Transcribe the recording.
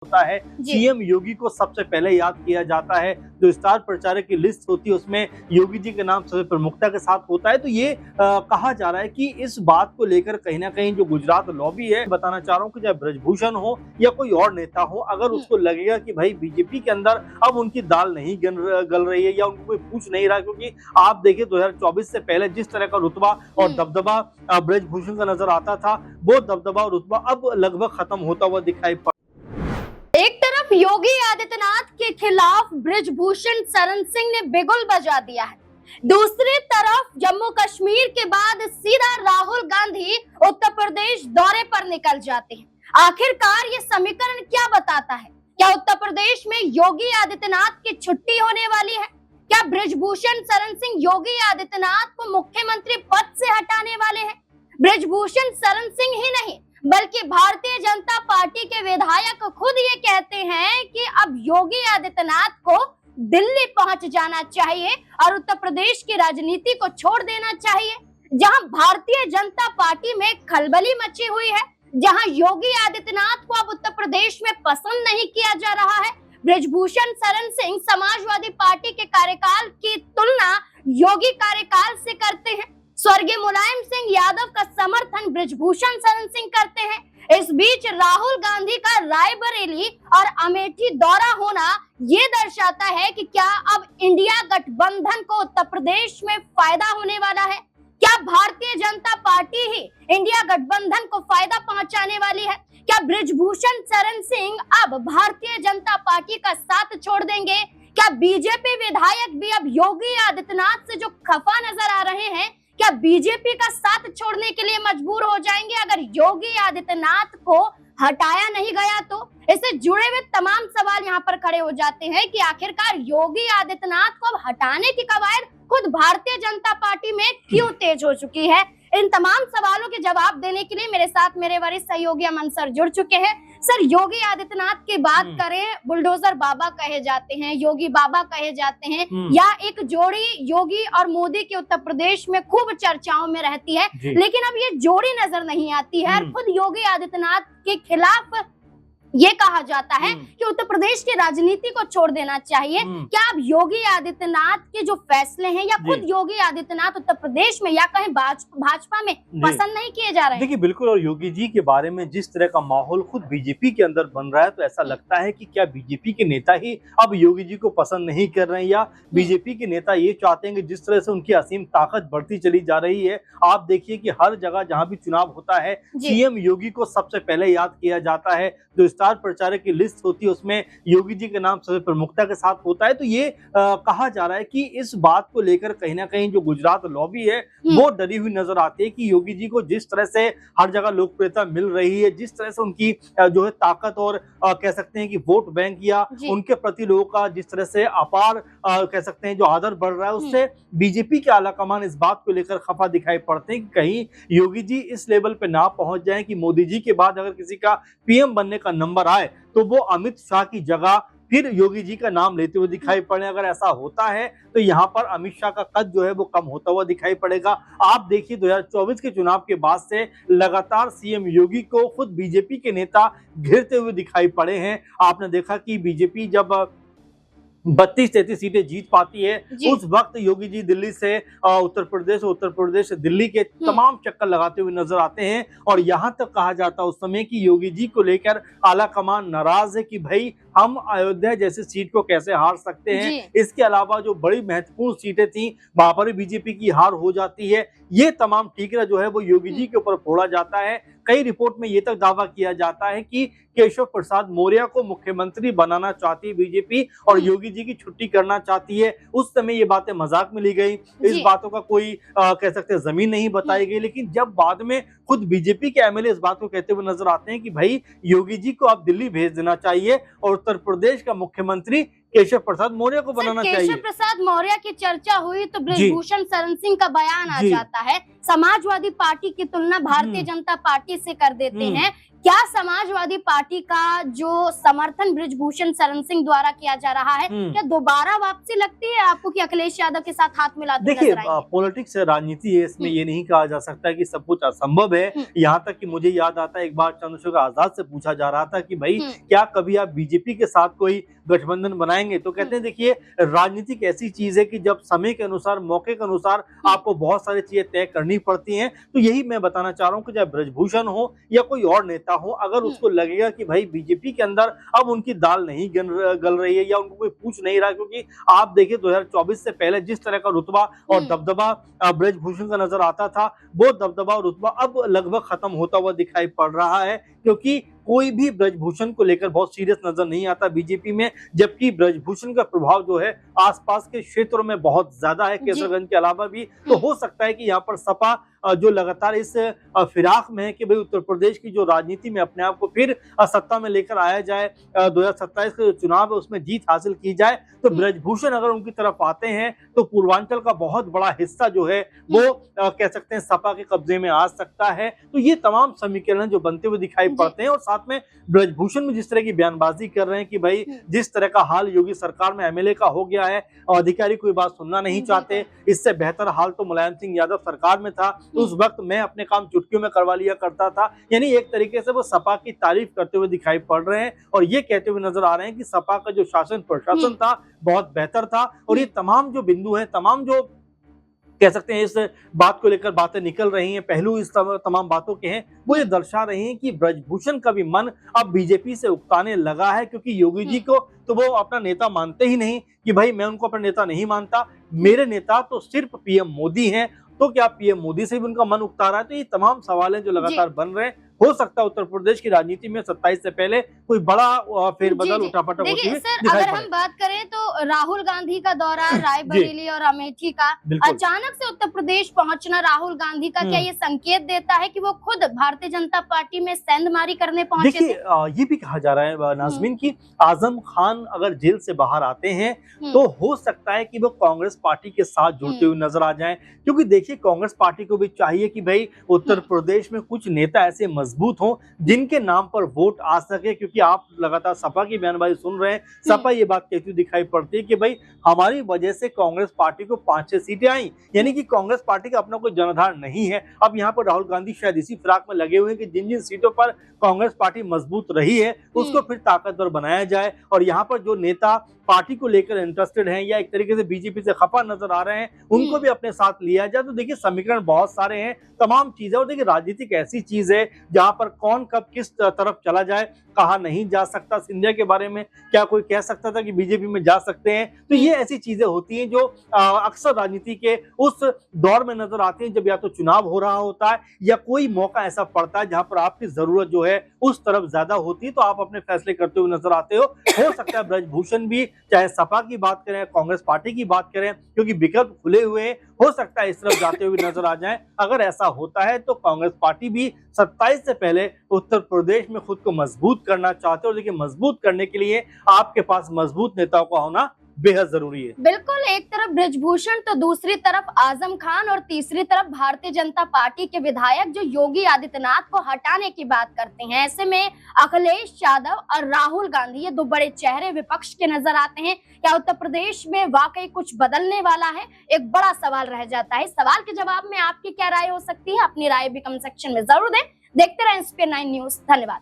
होता है सीएम योगी को सबसे पहले याद किया जाता है। जो स्टार प्रचारक की लिस्ट होती है उसमें योगी जी के नाम सबसे प्रमुखता के साथ होता है। तो ये कहा जा रहा है कि इस बात को लेकर कहीं ना कहीं जो गुजरात लॉबी है, बताना चाह रहा हूँ कि चाहे ब्रजभूषण हो या कोई और नेता हो, अगर उसको लगेगा कि भाई बीजेपी के अंदर अब उनकी दाल नहीं गल रही है या उनको कोई पूछ नहीं रहा, क्योंकि आप देखिए 2024 से पहले जिस तरह का रुतबा और दबदबा ब्रजभूषण का नजर आता था, वो दबदबा और रुतबा अब लगभग खत्म होता हुआ दिखाई पड़। एक तरफ योगी आदित्यनाथ के खिलाफ ब्रजभूषण शरण सिंह ने बिगुल बजा दिया है, दूसरी तरफ जम्मू कश्मीर के बाद सीधा राहुल गांधी उत्तर प्रदेश दौरे पर निकल जाते हैं। आखिरकार ये समीकरण क्या बताता है? क्या उत्तर प्रदेश में योगी आदित्यनाथ की छुट्टी होने वाली है? क्या ब्रजभूषण शरण सिंह योगी आदित्यनाथ को मुख्यमंत्री पद से हटाने वाले हैं? ब्रजभूषण शरण सिंह ही नहीं बल्कि भारतीय जनता पार्टी के विधायक खुद ये कहते हैं कि अब योगी आदित्यनाथ को दिल्ली पहुंच जाना चाहिए और उत्तर प्रदेश की राजनीति को छोड़ देना चाहिए। जहां भारतीय जनता पार्टी में खलबली मची हुई है, जहां योगी आदित्यनाथ को अब उत्तर प्रदेश में पसंद नहीं किया जा रहा है। ब्रजभूषण शरण सिंह समाजवादी पार्टी के कार्यकाल की तुलना योगी कार्यकाल से करते हैं। स्वर्गीय मुलायम सिंह यादव का समर्थन ब्रजभूषण शरण सिंह करते हैं। इस बीच राहुल गांधी का रायबरेली और अमेठी दौरा होना ये दर्शाता है कि क्या अब इंडिया गठबंधन को उत्तर प्रदेश में फायदा होने वाला है? क्या भारतीय जनता पार्टी ही इंडिया गठबंधन को फायदा पहुंचाने वाली है? क्या ब्रजभूषण शरण सिंह अब भारतीय जनता पार्टी का साथ छोड़ देंगे? क्या बीजेपी विधायक भी अब योगी आदित्यनाथ से जो खफा नजर आ रहे हैं, क्या बीजेपी का साथ छोड़ने के लिए मजबूर हो जाएंगे अगर योगी आदित्यनाथ को हटाया नहीं गया? तो इससे जुड़े हुए तमाम सवाल यहाँ पर खड़े हो जाते हैं कि आखिरकार योगी आदित्यनाथ को अब हटाने की कवायद खुद भारतीय जनता पार्टी में क्यों तेज हो चुकी है? इन तमाम सवालों के जवाब देने के लिए मेरे साथ मेरे वरिष्ठ सहयोगी अमन सर जुड़ चुके हैं। सर, योगी आदित्यनाथ की बात करें, बुलडोजर बाबा कहे जाते हैं, योगी बाबा कहे जाते हैं, या एक जोड़ी योगी और मोदी की उत्तर प्रदेश में खूब चर्चाओं में रहती है, लेकिन अब ये जोड़ी नजर नहीं आती है और खुद योगी आदित्यनाथ के खिलाफ ये कहा जाता है कि उत्तर प्रदेश की राजनीति को छोड़ देना चाहिए। क्या अब योगी आदित्यनाथ के जो फैसले हैं या खुद योगी आदित्यनाथ उत्तर प्रदेश में या कहीं भाजपा में पसंद नहीं किए जा रहे हैं? देखिए बिल्कुल, और योगी जी के बारे में जिस तरह का माहौल खुद बीजेपी के अंदर बन रहा है, तो ऐसा लगता है कि क्या बीजेपी के नेता ही अब योगी जी को पसंद नहीं कर रहे हैं, या बीजेपी के नेता ये चाहते हैं कि जिस तरह से उनकी असीम ताकत बढ़ती चली जा रही है, आप देखिए कि हर जगह जहां भी चुनाव होता है सीएम योगी को सबसे पहले याद किया जाता है। जो स्टार प्रचारक की लिस्ट होती है उसमें योगी जी के नाम सबसे प्रमुखता के साथ होता है। तो ये कहा जा रहा है कि इस बात को लेकर कहीं ना कहीं जो गुजरात लॉबी है वो डरी हुई नजर आती है कि योगी जी को जिस तरह से हर जगह लोकप्रियता मिल रही है, जिस तरह से उनकी जो है ताकत और कह सकते हैं कि वोट बैंक या उनके प्रति लोगों का जिस तरह से अपार कह सकते हैं जो आदर बढ़ रहा है, उससे बीजेपी के आलाकमान इस बात को लेकर खफा दिखाई पड़ते हैं कि कहीं योगी जी इस लेवल पे ना पहुंच जाएं कि मोदी जी के बाद अगर किसी का पीएम बनने का नंबर आए तो वो अमित शाह की जगह फिर योगी जी का नाम लेते हुए दिखाई पड़े। अगर ऐसा होता है तो यहाँ पर अमित शाह का कद जो है वो कम होता हुआ दिखाई पड़ेगा। आप देखिए 2024 के चुनाव के बाद से लगातार सीएम योगी को खुद बीजेपी के नेता घेरते हुए दिखाई पड़े हैं। आपने देखा कि बीजेपी जब 32-33 सीटें जीत पाती है, उस वक्त योगी जी दिल्ली से उत्तर प्रदेश से दिल्ली के तमाम चक्कर लगाते हुए नजर आते हैं। और यहाँ तक कहा जाता है उस समय कि योगी जी को लेकर आला कमान नाराज है कि भाई हम अयोध्या जैसी सीट को कैसे हार सकते हैं। इसके अलावा जो बड़ी महत्वपूर्ण सीटें थी वहां पर बीजेपी की हार हो जाती है। ये तमाम ठीकरा जो है वो योगी जी के ऊपर फोड़ा जाता है। कई रिपोर्ट में ये तक दावा किया जाता है कि केशव प्रसाद मौर्य को मुख्यमंत्री बनाना चाहती है बीजेपी और योगी जी की छुट्टी करना चाहती है। उस समय ये बातें मजाक में ली गई, इस बातों का कोई कह सकते हैं जमीन नहीं बताई गई। लेकिन जब बाद में खुद बीजेपी के एमएलए इस बात को कहते हुए नजर आते हैं कि भाई योगी जी को अब दिल्ली भेज देना चाहिए और उत्तर प्रदेश का मुख्यमंत्री केशव प्रसाद मौर्य को बनाना चाहिए। केशव प्रसाद मौर्य की चर्चा हुई तो ब्रजभूषण शरण सिंह का बयान आ जाता है, समाजवादी पार्टी की तुलना भारतीय जनता पार्टी से कर देते हैं। क्या समाजवादी पार्टी का जो समर्थन बृजभूषण शरण सिंह द्वारा किया जा रहा है, क्या दोबारा वापसी लगती है आपको कि अखिलेश यादव के साथ हाथ मिलाते देखिए, नजर आएंगे? पॉलिटिक्स है, राजनीति है, इसमें ये नहीं कहा जा सकता कि सब कुछ असंभव है। यहाँ तक कि मुझे याद आता है, एक बार चंद्रशेखर आजाद से पूछा जा रहा था कि भाई क्या कभी आप बीजेपी के साथ कोई गठबंधन बनाएंगे, तो कहते हैं देखिए, राजनीति एक ऐसी चीज है कि जब समय के अनुसार, मौके के अनुसार आपको बहुत सारी चीजें तय करनी पड़ती हैं। तो यही मैं बताना चाह रहा हूँ कि चाहे बृजभूषण हो या कोई और नेता हो, अगर उसको लगेगा कि भाई बीजेपी के अंदर अब उनकी दाल नहीं गल रही है या उनको कोई पूछ नहीं रहा, क्योंकि आप देखिए 2024 से पहले जिस तरह का रुतबा और दबदबा बृजभूषण का नजर आता था, वो दबदबा और रुतबा अब लगभग खत्म होता हुआ दिखाई पड़ रहा है, क्योंकि कोई भी बृजभूषण को लेकर बहुत सीरियस नजर नहीं आता बीजेपी में, जबकि बृजभूषण का प्रभाव जो है आसपास के क्षेत्रों में बहुत ज्यादा है, केसरगंज के अलावा भी। तो हो सकता है कि यहाँ पर सपा जो लगातार इस फिराक में है कि भाई उत्तर प्रदेश की जो राजनीति में अपने आप को फिर सत्ता में लेकर आया जाए, 2027 का जो चुनाव है उसमें जीत हासिल की जाए, तो बृजभूषण अगर उनकी तरफ आते हैं तो पूर्वांचल का बहुत बड़ा हिस्सा जो है वो कह सकते हैं सपा के कब्जे में आ सकता है। तो ये तमाम समीकरण जो बनते हुए दिखाई पड़ते हैं, और साथ में बृजभूषण में जिस तरह की बयानबाजी कर रहे हैं कि भाई जिस तरह का हाल योगी सरकार में एमएलए का हो गया है, अधिकारी कोई बात सुनना नहीं चाहते, इससे बेहतर हाल तो मुलायम सिंह यादव सरकार में था, तो उस वक्त मैं अपने काम चुटकियों में करवा लिया करता था। यानी एक तरीके से वो सपा की तारीफ करते हुए दिखाई पड़ रहे हैं और ये कहते हुए नजर आ रहे हैं कि सपा का जो शासन प्रशासन था बहुत बेहतर था। और ये तमाम जो बिंदु हैं, तमाम जो कह सकते हैं इस बात को लेकर बातें निकल रही हैं, पहलू इस तमाम बातों के हैं, वो ये दर्शा रहे हैं कि बृजभूषण का भी मन अब बीजेपी से उकताने लगा है, क्योंकि योगी जी को तो वो अपना नेता मानते ही नहीं कि भाई मैं उनको अपना नेता नहीं मानता, मेरे नेता तो सिर्फ पीएम मोदी हैं। तो क्या पीएम मोदी से भी उनका मन उकता रहा है? तो ये तमाम सवाल हैं जो लगातार बन रहे हैं। हो सकता है उत्तर प्रदेश की राजनीति में 27 से पहले कोई बड़ा फेरबदल उठापटक होती हुई अगर हम बात करें तो राहुल गांधी का दौरा रायबरेली और अमेठी का अचानक से उत्तर प्रदेश पहुंचना राहुल गांधी का क्या ये संकेत देता है कि वो खुद भारतीय जनता पार्टी में सेंधमारी करने पहुंचे? देखिए, ये भी कहा जा रहा है नाज़मीन की आजम खान अगर जेल से बाहर आते हैं तो हो सकता है कि वो कांग्रेस पार्टी के साथ जुड़ते हुए नजर आ जाएं, क्योंकि देखिए कांग्रेस पार्टी को भी चाहिए कि भाई उत्तर प्रदेश में कुछ नेता ऐसे मजबूत हों जिनके नाम पर वोट आ सके, क्योंकि आप लगातार सपा की बयानबाजी सुन रहे हैं, सपा ये बात कहती दिखाई पड़ती है कि भाई हमारी वजह से कांग्रेस पार्टी को 5-6 सीटें आई, यानी कि कांग्रेस पार्टी का अपना कोई जनाधार नहीं है। अब यहाँ पर राहुल गांधी शायद इसी फिराक में लगे हुए हैं कि जिन जिन सीटों पर कांग्रेस पार्टी मजबूत रही है उसको फिर ताकतवर बनाया जाए, और यहाँ पर जो नेता पार्टी को लेकर इंटरेस्टेड हैं या एक तरीके से बीजेपी से खफा नजर आ रहे हैं उनको भी अपने साथ लिया जाए। तो देखिए समीकरण बहुत सारे हैं, तमाम चीजें, और देखिए राजनीति एक ऐसी चीज है जहां पर कौन कब किस तरफ चला जाए कहा नहीं जा सकता। सिंधिया के बारे में क्या कोई कह सकता था कि बीजेपी में जा सकते हैं? तो ये ऐसी चीजें होती हैं जो अक्सर राजनीति के उस दौर में नजर आती हैं जब या तो चुनाव हो रहा होता है या कोई मौका ऐसा पड़ता है जहां पर आपकी जरूरत जो है उस तरफ ज्यादा होती है, तो आप अपने फैसले करते हुए नजर आते हो सकता है बृजभूषण भी, चाहे सपा की बात करें, कांग्रेस पार्टी की बात करें, क्योंकि विकल्प खुले हुए हैं, हो सकता है इस तरफ जाते हुए नजर आ जाए। अगर ऐसा होता है तो कांग्रेस पार्टी भी 27 से पहले उत्तर प्रदेश में खुद को मजबूत करना चाहते हो, लेकिन मजबूत करने के लिए आपके पास मजबूत नेताओं का होना बेहद जरूरी है। बिल्कुल, एक तरफ बृजभूषण तो दूसरी तरफ आजम खान और तीसरी तरफ भारतीय जनता पार्टी के विधायक जो योगी आदित्यनाथ को हटाने की बात करते हैं। ऐसे में अखिलेश यादव और राहुल गांधी ये दो बड़े चेहरे विपक्ष के नजर आते हैं। क्या उत्तर प्रदेश में वाकई कुछ बदलने वाला है? एक बड़ा सवाल रह जाता है। इस सवाल के जवाब में आपकी क्या राय हो सकती है? अपनी राय भी कमेंट सेक्शन में जरूर दें। देखते रहें SPN9 न्यूज। धन्यवाद।